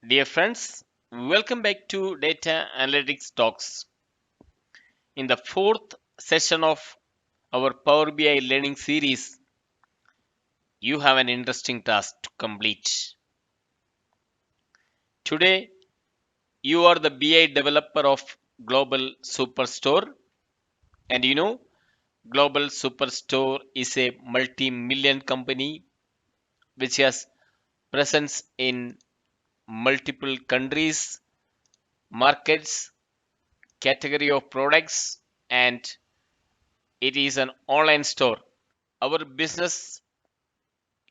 Dear friends, welcome back to Data Analytics Talks. In the fourth session of our Power BI learning series, you have an interesting task to complete. Today, you are the BI developer of Global Superstore, and Global Superstore is a multi-million company which has presence in multiple countries, markets, category of products, and it is an online store. Our business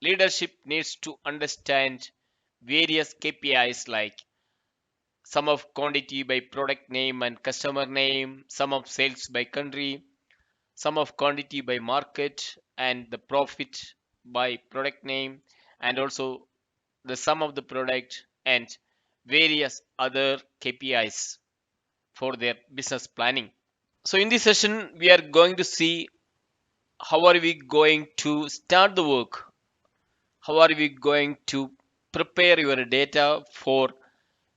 leadership needs to understand various KPIs like sum of quantity by product name and customer name, sum of sales by country, sum of quantity by market, and the profit by product name, and also the sum of the product and various other KPIs for their business planning. So, in this session, we are going to see how are we going to start the work. How are we going to prepare your data for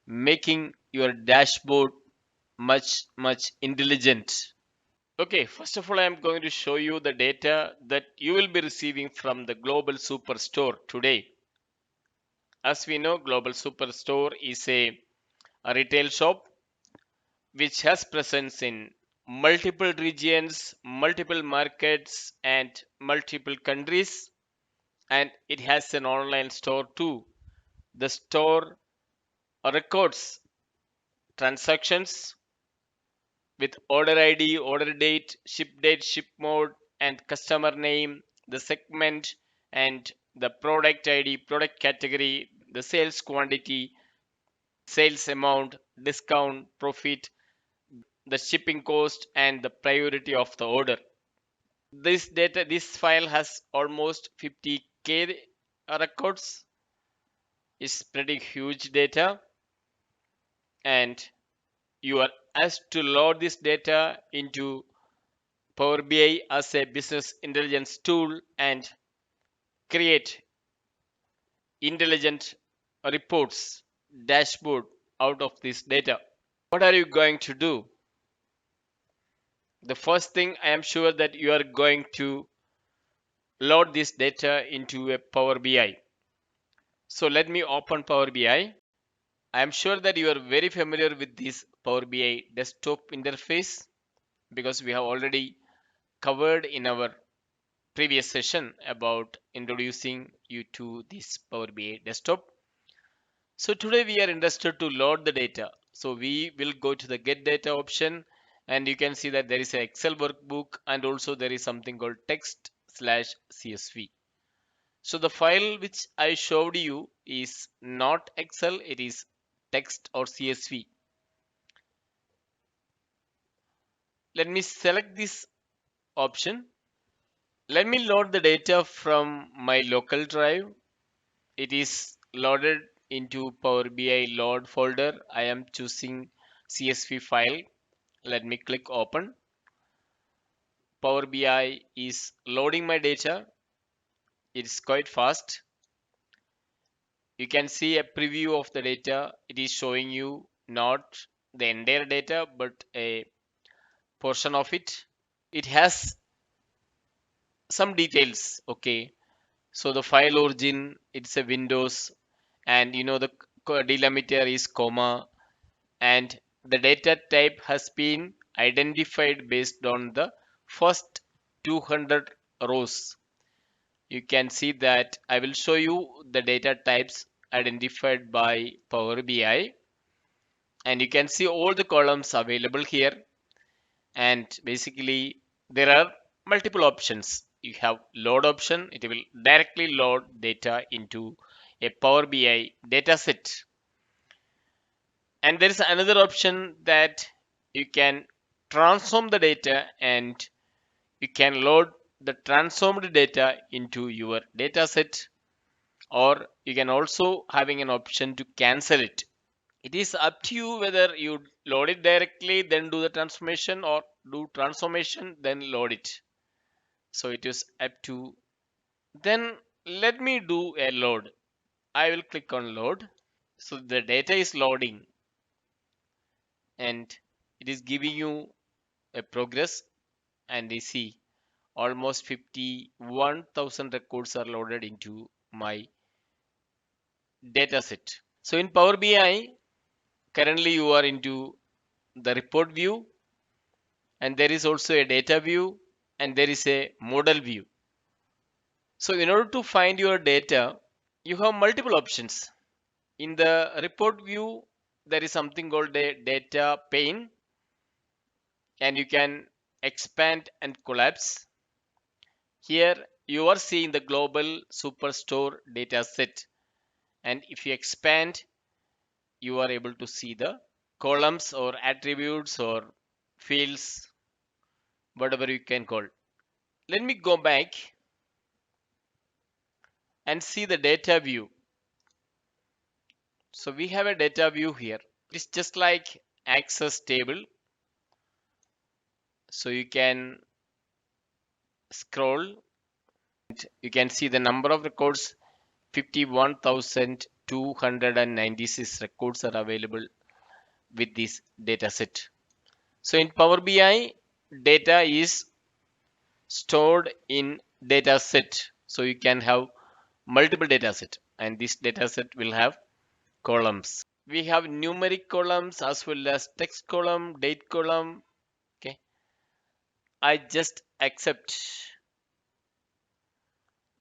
making your dashboard much intelligent? Okay, first of all, I am going to show you the data that you will be receiving from the Global Superstore today. As we know, Global Superstore is a retail shop which has presence in multiple regions, multiple markets, and multiple countries, and it has an online store too. The store records transactions with order ID, order date, ship mode, and customer name, the segment, and the product ID, product category, the sales quantity, sales amount, discount, profit, the shipping cost, and the priority of the order. This file has almost 50K records. It's pretty huge data, and you are asked to load this data into Power BI as a business intelligence tool and create intelligent reports, dashboard out of this data. What are you going to do? The first thing, I am sure that you are going to load this data into a Power BI. So let me open Power BI. I am sure that you are very familiar with this Power BI desktop interface because we have already covered in our previous session about introducing you to this Power BI desktop. So today we are interested to load the data. So we will go to the get data option, and you can see that there is an Excel workbook and also there is something called text/CSV. So the file which I showed you is not Excel, it is text or CSV. Let me select this option. Let me load the data from my local drive. It is loaded into Power BI load folder. I am choosing CSV file. Let me click open. Power BI is loading my data. It's quite fast. You can see a preview of the data. It is showing you not the entire data but a portion of it. It has some details. Okay, so the file origin, it's a Windows, and the delimiter is comma, and the data type has been identified based on the first 200 rows. You can see that I will show you the data types identified by Power BI, and you can see all the columns available here. And basically there are multiple options. You have load option, it will directly load data into a Power BI dataset. And there is another option that you can transform the data, and you can load the transformed data into your dataset, or you can also having an option to cancel it. It is up to you whether you load it directly then do the transformation, or do transformation then load it. So it is up to. Then let me do a load. I will click on load. So the data is loading and it is giving you a progress, and you see almost 51,000 records are loaded into my data set. So in Power BI, currently you are into the report view, and there is also a data view, and there is a model view. So in order to find your data, you have multiple options. In the report view, there is something called a data pane, and you can expand and collapse. Here you are seeing the global superstore data set, and if you expand, you are able to see the columns or attributes or fields, whatever you can call. Let me go back and see the data view. So we have a data view here. It's just like access table. So you can scroll. You can see the number of records. 51,296 records are available with this data set. So in Power BI, data is stored in data set. So you can have multiple data set, and this data set will have columns. We have numeric columns as well as text column, date column. Okay, I just accept.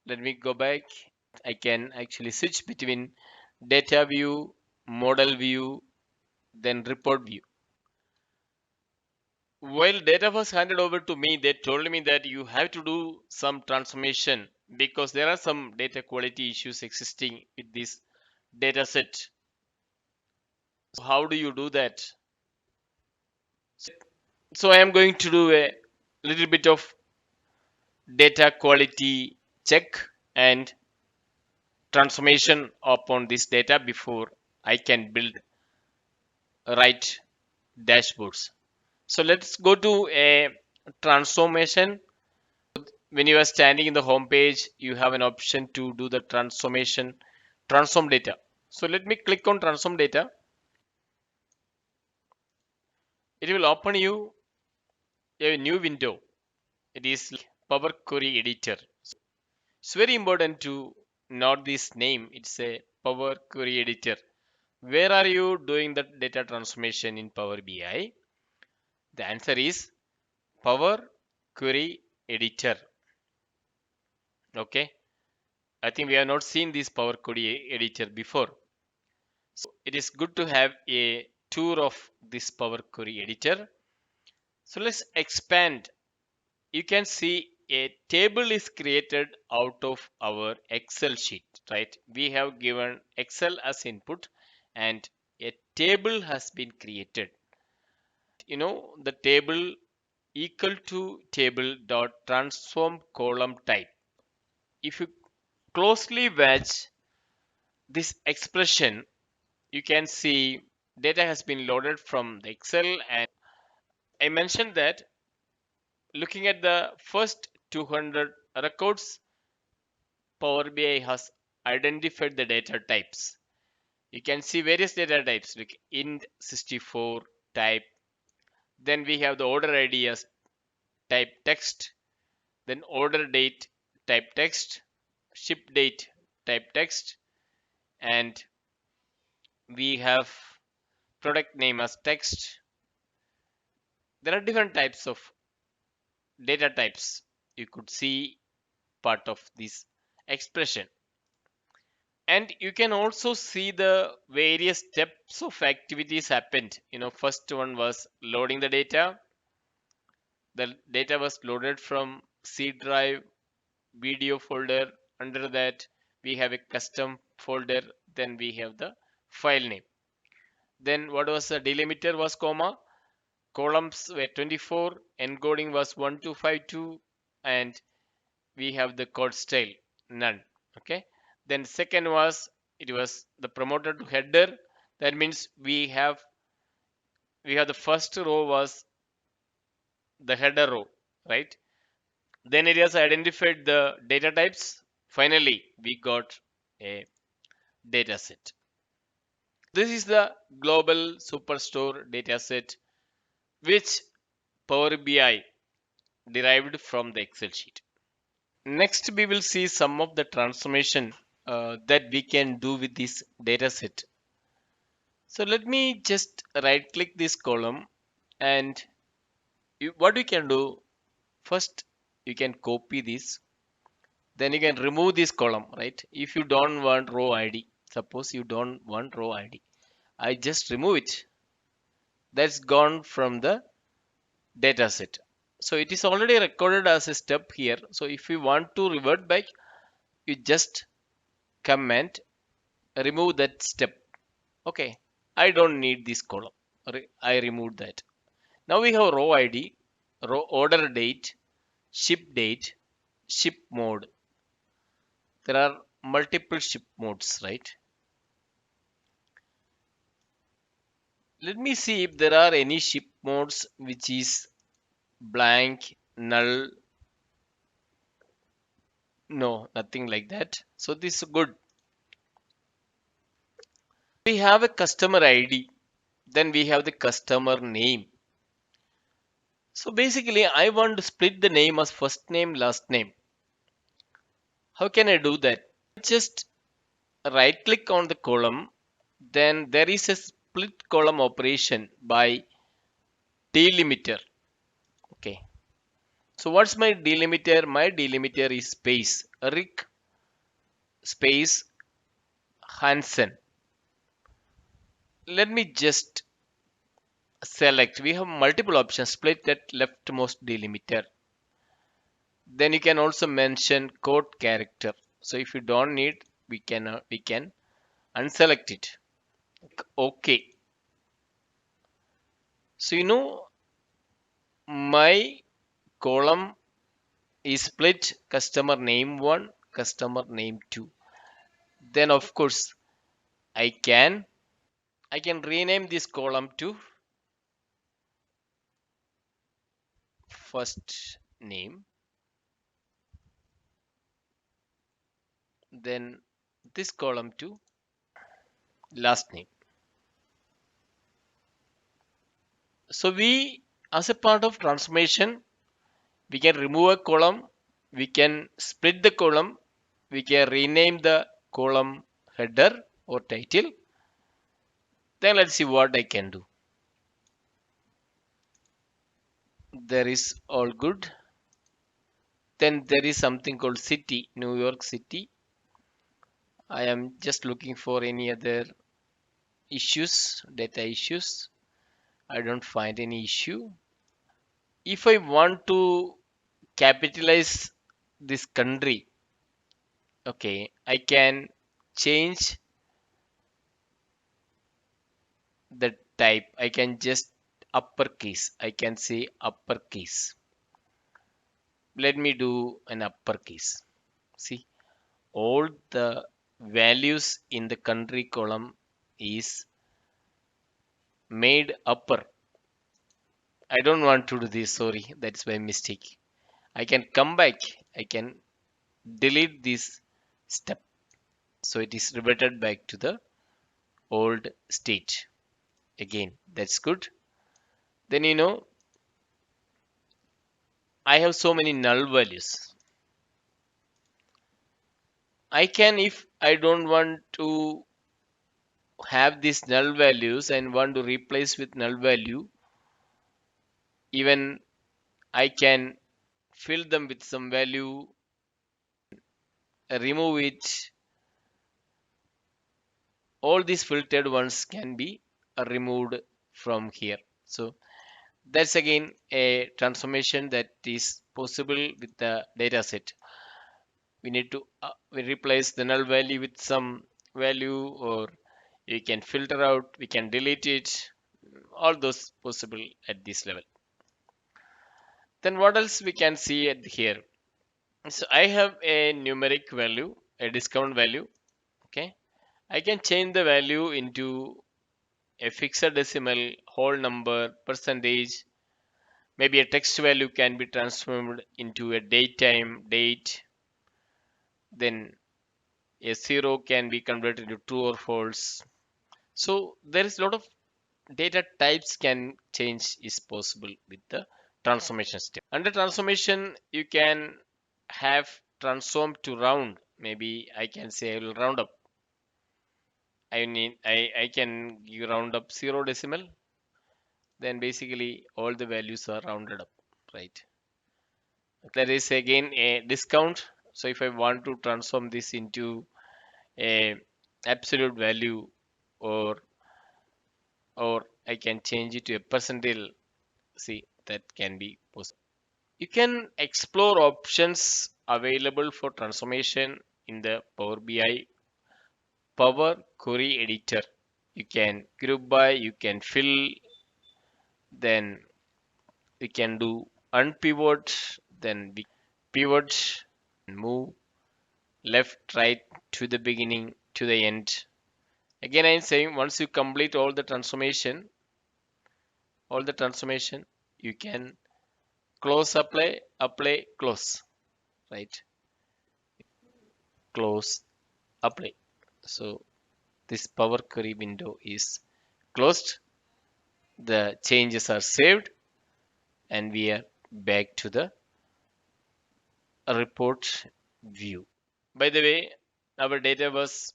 Let me go back. I can actually switch between data view, model view, then report view. While data was handed over to me, they told me that you have to do some transformation because there are some data quality issues existing with this data set. So how do you do that? So I am going to do a little bit of data quality check and transformation upon this data before I can build right dashboards. So let's go to a transformation. When you are standing in the home page, you have an option to do the transformation, transform data. So let me click on transform data. It will open you a new window. It is Power Query Editor. It's very important to note this name. It's a Power Query Editor. Where are you doing the data transformation in Power BI? The answer is Power Query Editor. Okay. I think we have not seen this Power Query Editor before. So it is good to have a tour of this Power Query Editor. So let's expand. You can see a table is created out of our Excel sheet, right? We have given Excel as input and a table has been created. The table equal to table dot transform column type. If you closely watch this expression, you can see data has been loaded from the Excel, and I mentioned that looking at the first 200 records, Power BI has identified the data types. You can see various data types like int 64 type. Then we have the order ID as type text. Then order date type text. Ship date type text. And we have product name as text. There are different types of data types. You could see part of this expression. And you can also see the various steps of activities happened. First one was loading the data. The data was loaded from C drive video folder. Under that we have a custom folder. Then we have the file name. Then what was the delimiter was comma. Columns were 24. Encoding was 1252, and we have the code style none. Okay. Then second was, it was the promoter to header. That means we have the first row was the header row, right? Then it has identified the data types. Finally we got a data set. This is the global superstore dataset which Power BI derived from the Excel sheet. Next, we will see some of the transformation that we can do with this dataset. So let me just right click this column, and what we can do first, you can copy this, then you can remove this column, right? If you don't want row ID, suppose you don't want row ID, I just remove it. That's gone from the dataset. So it is already recorded as a step here. So if you want to revert back, you just comment remove that step. Okay, I don't need this column. I removed that. Now we have row ID, row order date, ship, ship mode. There are multiple ship modes, right? Let me see if there are any ship modes which is blank, null. No, nothing like that. So this is good. We have a customer ID, then we have the customer name. So basically, I want to split the name as first name, last name. How can I do that? Just right click on the column, then there is a split column operation by delimiter. Okay. So what's my delimiter? My delimiter is space Rick space Hansen. Let me just select. We have multiple options. Split that leftmost delimiter. Then you can also mention quote character. So if you don't need, we can unselect it. Okay. So my column is split customer name 1, customer name 2. Then of course I can I can rename this column to first name, then this column to last name. So we, as a part of transformation, we can remove a column, we can split the column, we can rename the column header or title. Then let's see what I can do. There is all good. Then there is something called city, New York City. I am just looking for any other issues, data issues. I don't find any issue. If I want to capitalize this country, okay, I can change the type. I can just uppercase. I can say uppercase. Let me do an uppercase. See, all the values in the country column is made upper. I don't want to do this, sorry, that's my mistake. I can come back, I can delete this step. So it is reverted back to the old state. Again, that's good. Then I have so many null values. I can, if I don't want to have these null values and want to replace with null value, even I can fill them with some value, remove it. All these filtered ones can be removed from here. So that's again a transformation that is possible with the data set. We need to we replace the null value with some value, or you can filter out, we can delete it, all those possible at this level. Then what else we can see at here? So I have a numeric value, a discount value. Okay, I can change the value into a fixed decimal, whole number, percentage. Maybe a text value can be transformed into a date time, date. Then a zero can be converted to true or false. So there is a lot of data types can change is possible with the transformation step. Under transformation, you can have transform to round. Maybe I can say I will round up. I can you round up zero decimal. Then basically all the values are rounded up, right? There is again a discount. So if I want to transform this into a absolute value, or I can change it to a percentile. See, that can be possible. You can explore options available for transformation in the Power BI Power Query Editor. You can group by, you can fill, then we can do unpivot, then we pivot, move left, right to the beginning, to the end. Again, I'm saying once you complete all the transformation, you can close, apply, apply, close, right? Close, apply. So this Power Query window is closed. The changes are saved, and we are back to the report view. By the way, our data was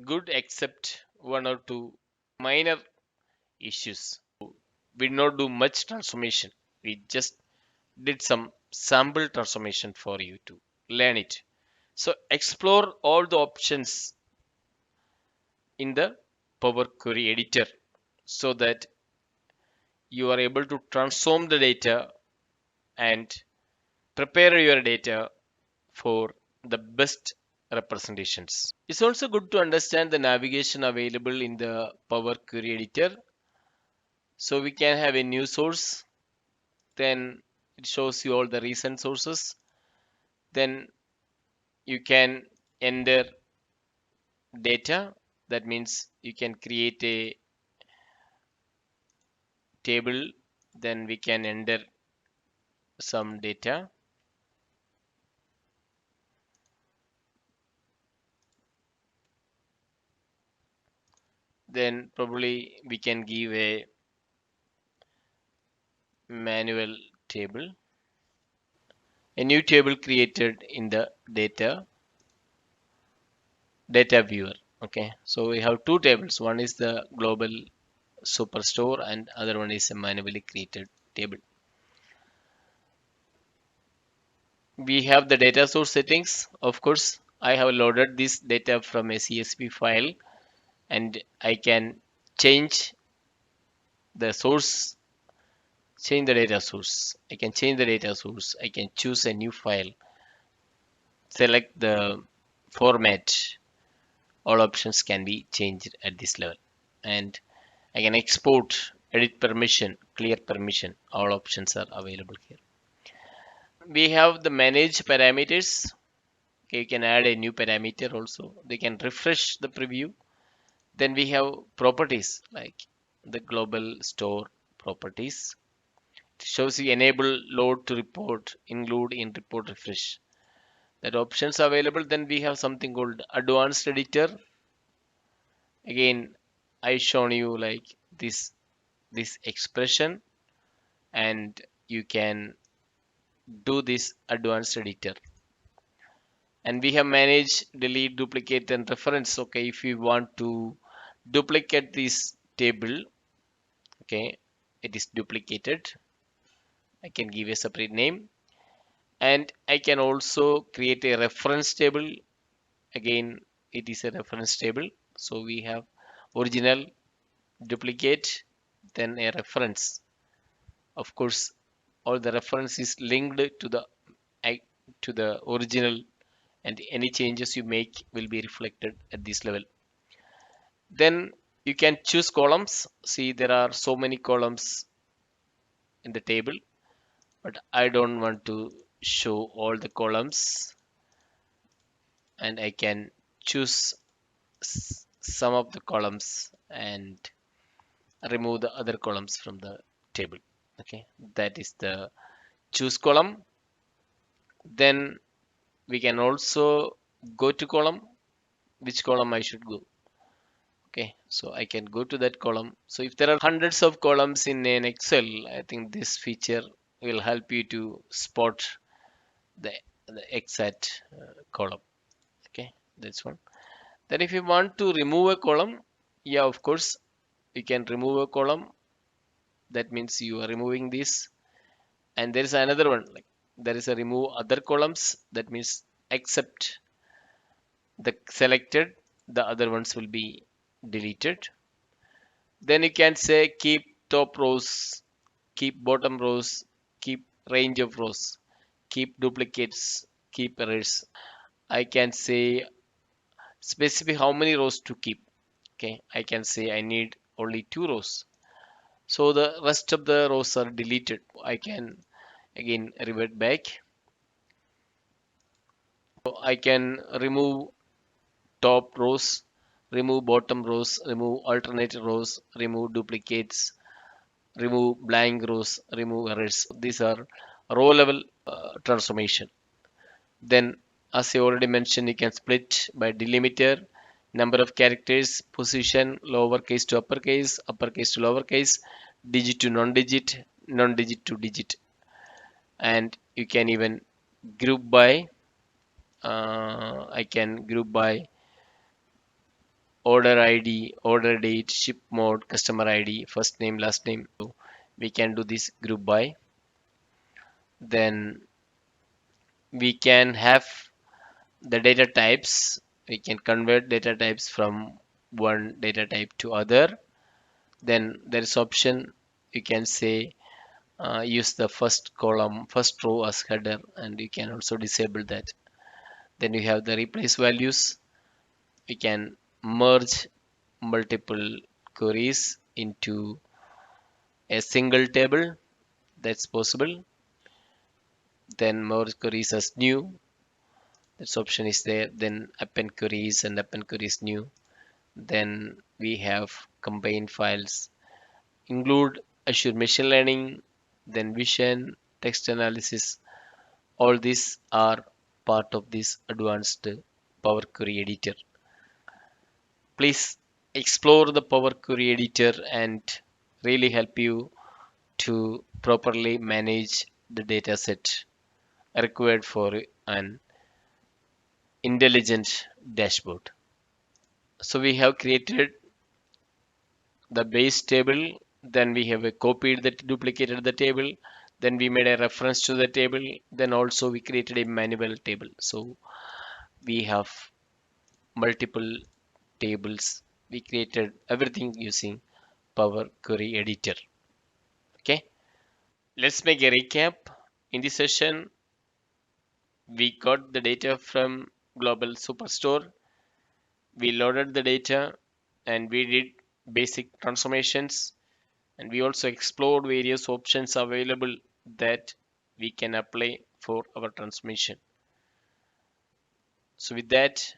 good except one or two minor issues. We did not do much transformation. We just did some sample transformation for you to learn it. So explore all the options in the Power Query editor so that you are able to transform the data and prepare your data for the best representations. It's also good to understand the navigation available in the Power Query editor. So we can have a new source, then it shows you all the recent sources. Then you can enter data. That means you can create a table, then we can enter some data. Then probably we can give a manual table, a new table created in the data viewer. Okay, so we have two tables. One is the global superstore and other one is a manually created table. We have the data source settings. Of course, I have loaded this data from a CSV file, and I can change the source, change the data source. I can change the data source. I can choose a new file, select the format. All options can be changed at this level. And I can export, edit permission, clear permission. All options are available here. We have the manage parameters. Okay, you can add a new parameter also. They can refresh the preview. Then we have properties like the global store properties. It shows you enable load to report, include in report refresh. That options are available. Then we have something called advanced editor. Again, I shown you like this expression, and you can do this advanced editor. And we have managed delete, duplicate, and reference. Okay, if you want to duplicate this table, okay, it is duplicated. I can give a separate name, and I can also create a reference table. Again, it is a reference table. So we have original, duplicate, then a reference. Of course, all the reference is linked to the original, and any changes you make will be reflected at this level. Then you can choose columns. See, there are so many columns in the table, but I don't want to show all the columns, and I can choose some of the columns and remove the other columns from the table. Okay, that is the choose column. Then we can also go to column, which column I should go. Okay, so I can go to that column. So if there are hundreds of columns in an Excel, I think this feature will help you to spot the, the exact column. Okay, that's one. Then if you want to remove a column, yeah, of course, you can remove a column. That means you are removing this. And there is another one, like there is a remove other columns. That means except the selected, the other ones will be deleted. Then you can say keep top rows, keep bottom rows, keep range of rows, keep duplicates, keep errors. I can say specify how many rows to keep. Okay, I can say I need only 2 rows. So the rest of the rows are deleted. I can again revert back. So I can remove top rows, remove bottom rows, remove alternate rows, remove duplicates, remove blank rows, remove errors. These are row level transformation. Then, as I already mentioned, you can split by delimiter, number of characters, position, lowercase to uppercase to lowercase, digit to non-digit, non-digit to digit, and you can even group by. I can group by order ID, order date, ship mode, customer ID, first name, last name. So we can do this group by. Then we can have the data types. We can convert data types from one data type to other. Then there is option. You can say use the first column, first row as header, and you can also disable that. Then you have the replace values. We can merge multiple queries into a single table. That's possible. Then merge queries as new. This option is there. Then append queries and append queries new. Then we have combine files, include Azure Machine Learning, then Vision, text analysis. All these are part of this advanced Power Query Editor. Please explore the Power Query Editor and really help you to properly manage the data set required for an intelligent dashboard. So we have created the base table, then we have a copied the duplicated the table, then we made a reference to the table, then also we created a manual table. So we have multiple tables. We created everything using Power Query Editor. Okay, let's make a recap. In this session, we got the data from Global Superstore. We loaded the data and we did basic transformations, and we also explored various options available that we can apply for our transmission. So with that,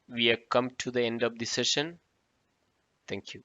we have come to the end of the session. Thank you.